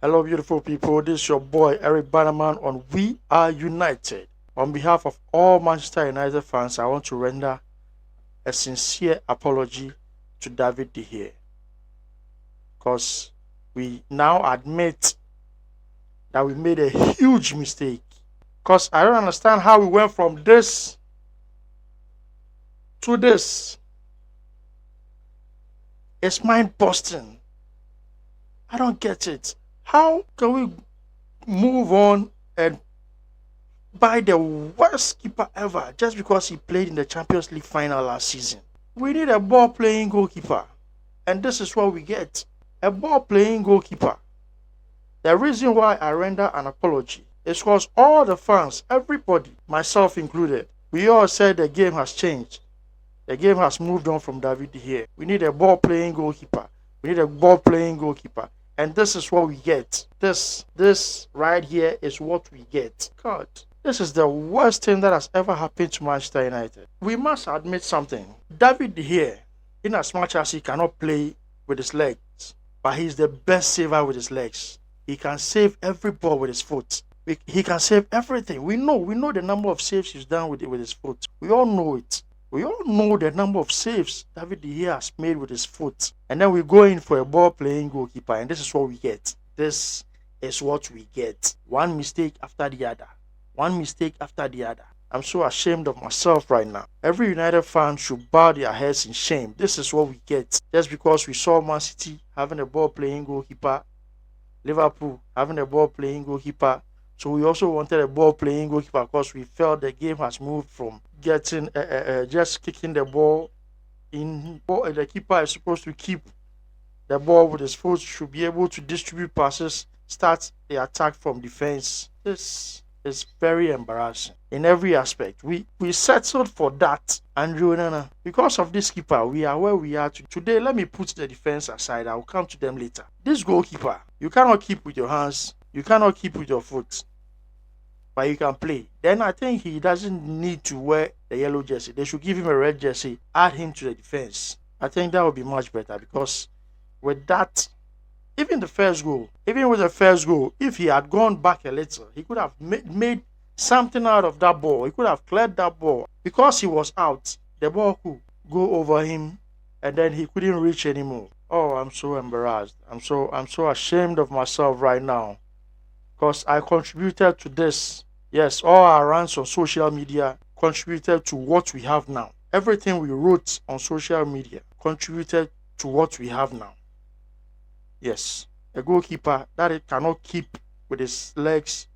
Hello, beautiful people. This is your boy Eric Bannerman on We Are United. On behalf of all Manchester United fans, I want to render a sincere apology to David De Gea because we now admit that we made a huge mistake. Because I don't understand how we went from this to this. It's mind busting. I don't get it. How can we move on and buy the worst keeper ever just because he played in the Champions League final last season? We need a ball playing goalkeeper, and this is what we get: a ball playing goalkeeper. The reason why I render an apology is because all the fans, everybody, myself included, we all said the game has changed. The game has moved on from David De Gea. We need a ball playing goalkeeper. We need a ball playing goalkeeper. And this is what we get. This right here is what we get. God, this is the worst thing that has ever happened to Manchester United. We must admit something. David De Gea, in as much as he cannot play with his legs, but he's the best saver with his legs. He can save every ball with his foot. He can save everything. We know the number of saves he's done with his foot. We all know it. We all know the number of saves David De Gea has made with his foot. And then we go in for a ball-playing goalkeeper, and this is what we get. This is what we get. One mistake after the other. One mistake after the other. I'm so ashamed of myself right now. Every United fan should bow their heads in shame. This is what we get. Just because we saw Man City having a ball-playing goalkeeper, Liverpool having a ball-playing goalkeeper, so we also wanted a ball-playing goalkeeper because we felt the game has moved from getting just kicking the ball in. The keeper is supposed to keep the ball with his foot, should be able to distribute passes, start the attack from defense. This is very embarrassing in every aspect. We settled for that, Andrew Onana. Because of this keeper, we are where we are today. Let me put the defense aside. I will come to them later. This goalkeeper, you cannot keep with your hands. You cannot keep with your foot, but you can play. Then I think he doesn't need to wear the yellow jersey. They should give him a red jersey, add him to the defense. I think that would be much better because with that, even with the first goal, if he had gone back a little, he could have made something out of that ball. He could have cleared that ball. Because he was out, the ball could go over him and then he couldn't reach anymore. Oh, I'm so embarrassed. I'm so ashamed of myself right now. Because I contributed to this. Yes, all our runs on social media contributed to what we have now. Everything we wrote on social media contributed to what we have now. Yes, a goalkeeper that it cannot keep with his legs,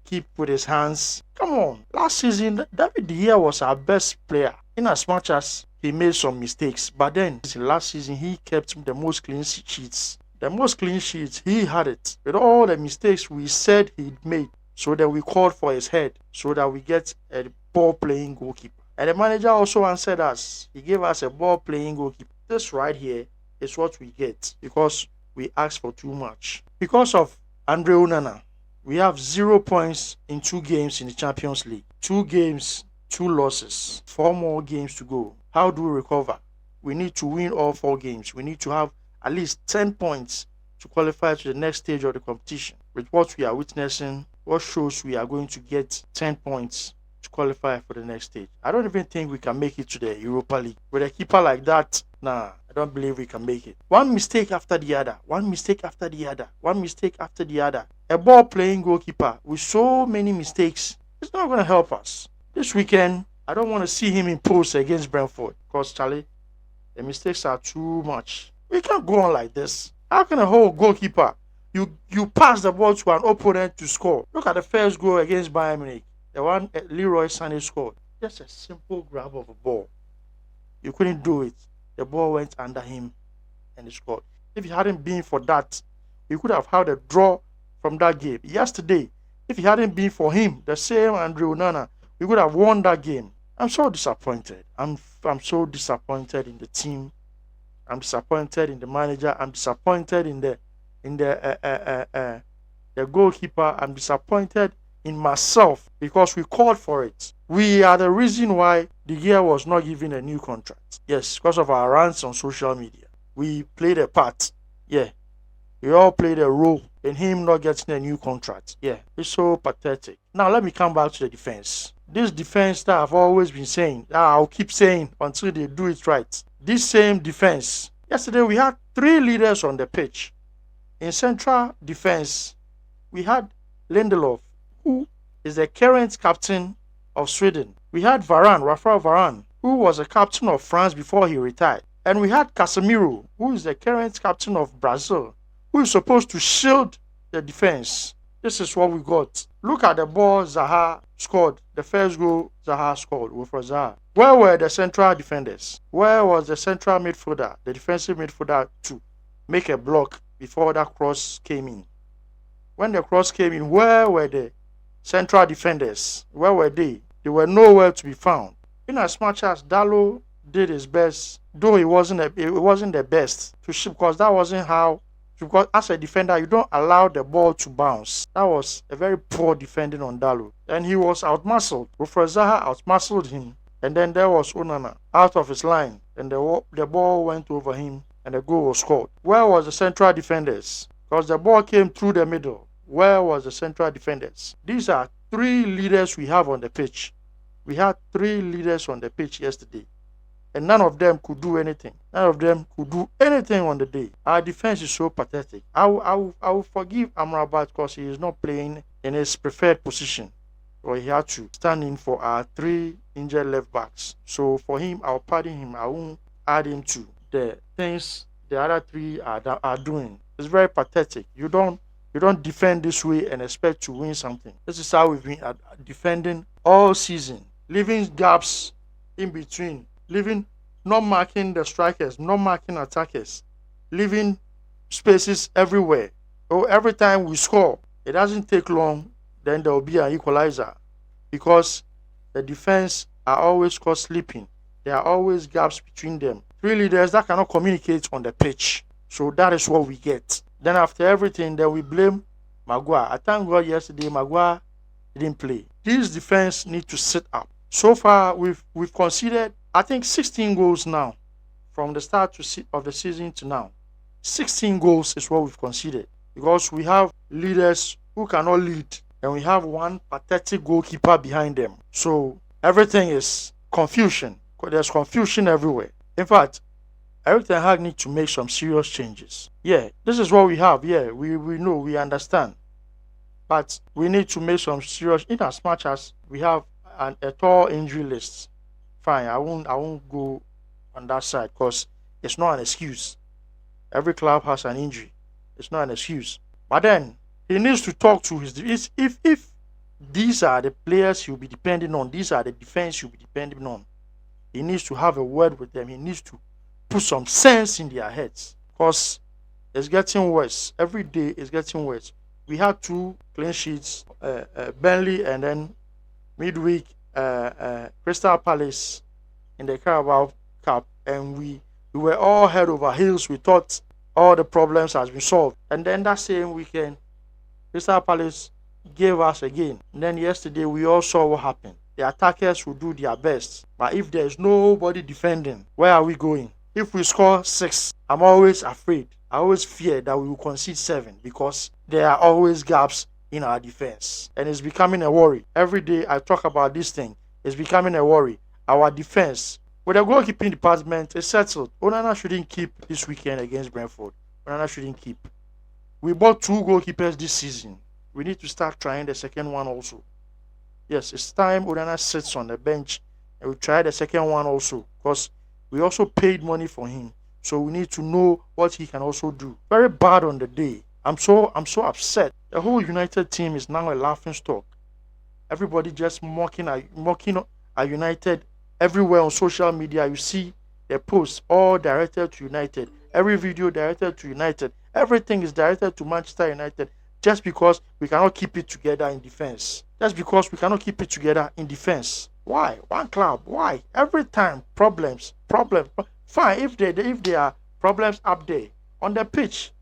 keep with his hands. Come on, last season, David De Gea was our best player in as much as he made some mistakes. But then, last season, he kept the most clean sheets. The most clean sheets, he had it. With all the mistakes we said he'd made, so that we called for his head, so that we get a ball-playing goalkeeper. And the manager also answered us. He gave us a ball-playing goalkeeper. This right here is what we get because we asked for too much. Because of Andre Onana, we have 0 points in 2 games in the Champions League. 2 games, 2 losses. 4 more games to go. How do we recover? We need to win all 4 games. We need to have at least 10 points to qualify to the next stage of the competition. With what we are witnessing, what shows we are going to get 10 points to qualify for the next stage. I don't even think we can make it to the Europa League. With a keeper like that, nah, I don't believe we can make it. One mistake after the other. One mistake after the other. One mistake after the other. A ball-playing goalkeeper with so many mistakes, it's not going to help us. This weekend, I don't want to see him in post against Brentford because, Charlie, the mistakes are too much. We can't go on like this. How can a whole goalkeeper, you pass the ball to an opponent to score? Look at the first goal against Bayern Munich. The one Leroy Sané scored. Just a simple grab of a ball. You couldn't do it. The ball went under him and he scored. If it hadn't been for that, we could have had a draw from that game. Yesterday, if it hadn't been for him, the same Andre Onana, we could have won that game. I'm so disappointed. I'm so disappointed in the team. I'm disappointed in the manager. I'm disappointed in the goalkeeper. I'm disappointed in myself because we called for it. We are the reason why De Gea was not given a new contract. Yes, because of our rants on social media. We played a part. Yeah. They all played a role in him not getting a new contract. Yeah, it's so pathetic. Now let me come back to the defense. This defense that I've always been saying, that I'll keep saying until they do it right. This same defense. Yesterday we had three leaders on the pitch. In central defense, we had Lindelof, who is the current captain of Sweden. We had Rafael Varane, who was a captain of France before he retired. And we had Casemiro, who is the current captain of Brazil, who is supposed to shield the defense. This is what we got. Look at the ball Zaha scored. The first goal Zaha scored with Zaha. Where were the central defenders? Where was the central midfielder, the defensive midfielder, to make a block before that cross came in? When the cross came in, where were the central defenders? Where were they? They were nowhere to be found. In as much as Dalo did his best, though it wasn't the best to shoot, because that wasn't how. Because as a defender, you don't allow the ball to bounce. That was a very poor defending on Dalo. And he was outmuscled. Zaha outmuscled him. And then there was Onana out of his line. And the ball went over him and the goal was scored. Where was the central defenders? Because the ball came through the middle. Where was the central defenders? These are three leaders we have on the pitch. We had three leaders on the pitch yesterday. And none of them could do anything. None of them could do anything on the day. Our defense is so pathetic. I will forgive Amrabat because he is not playing in his preferred position. Or he had to stand in for our three injured left backs. So for him, I'll pardon him. I won't add him to the things the other three are doing. It's very pathetic. You don't defend this way and expect to win something. This is how we've been defending all season, leaving gaps in between. Not marking the strikers, not marking attackers, leaving spaces everywhere. So every time we score, it doesn't take long, then there will be an equalizer because the defense are always caught sleeping. There are always gaps between them. Three leaders that cannot communicate on the pitch. So that is what we get. Then after everything, then we blame Maguire. I thank God yesterday Maguire didn't play. These defense need to sit up. So far, we've conceded, I think, 16 goals now from the start of the season to now. 16 goals is what we've conceded because we have leaders who cannot lead and we have one pathetic goalkeeper behind them. So everything is confusion. There's confusion everywhere. In fact, Eric Ten Hag needs to make some serious changes. Yeah, this is what we have. Yeah, we know, we understand. But we need to make some serious, in as much as we have a tall injury list. Fine, I won't go on that side because it's not an excuse. Every club has an injury. It's not an excuse. But then he needs to talk to his if these are the players he'll be depending on, these are the defense he'll be depending on. He needs to have a word with them. He needs to put some sense in their heads because it's getting worse. Every day it's getting worse. We had 2 clean sheets, Burnley and then midweek Crystal Palace in the Carabao Cup, and we were all head over heels. We thought all the problems has been solved, and then that same weekend Crystal Palace gave us again. And then yesterday we all saw what happened. The attackers will do their best, but if there is nobody defending, where are we going? If we score 6, I'm always afraid. I always fear that we will concede 7 because there are always gaps in our defense, and it's becoming a worry. Every day I talk about this thing. It's becoming a worry. Our defense, with the goalkeeping department, is settled. Onana shouldn't keep this weekend against Brentford. Onana shouldn't keep. We bought 2 goalkeepers this season. We need to start trying the second one also. Yes, it's time Onana sits on the bench and we try the second one also because we also paid money for him. So we need to know what he can also do. Very bad on the day. I'm so upset. The whole United team is now a laughing stock. Everybody just mocking at United everywhere on social media. You see the posts all directed to United. Every video directed to United. Everything is directed to Manchester United just because we cannot keep it together in defense. Just because we cannot keep it together in defense. Why? One club. Why? Every time problems. Fine, if there are problems up there on the pitch,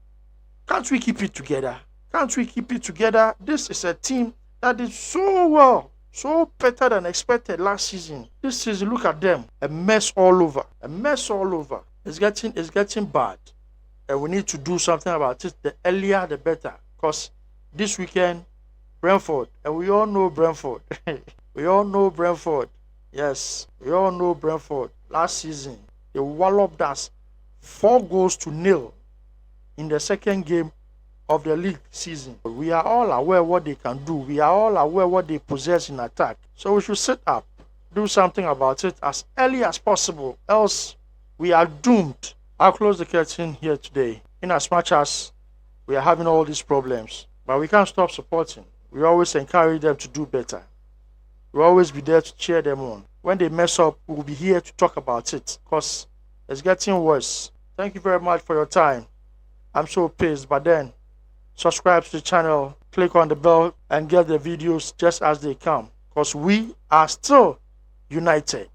can't we keep it together? Can't we keep it together? This is a team that did so well, so better than expected last season. This season, look at them, a mess all over. It's getting bad. and we need to do something about it. The earlier, the better. Because this weekend, Brentford, and we all know Brentford. We all know Brentford. Yes, we all know Brentford. Last season, they walloped us 4-0 in the second game of the league season. We are all aware what they can do. We are all aware what they possess in attack. So we should sit up, do something about it as early as possible, else we are doomed. I'll close the curtain here today. In as much as we are having all these problems, but we can't stop supporting. We always encourage them to do better. We'll always be there to cheer them on. When they mess up, we'll be here to talk about it because it's getting worse. Thank you very much for your time. I'm so pissed, but then subscribe to the channel, click on the bell, and get the videos just as they come because we are still united.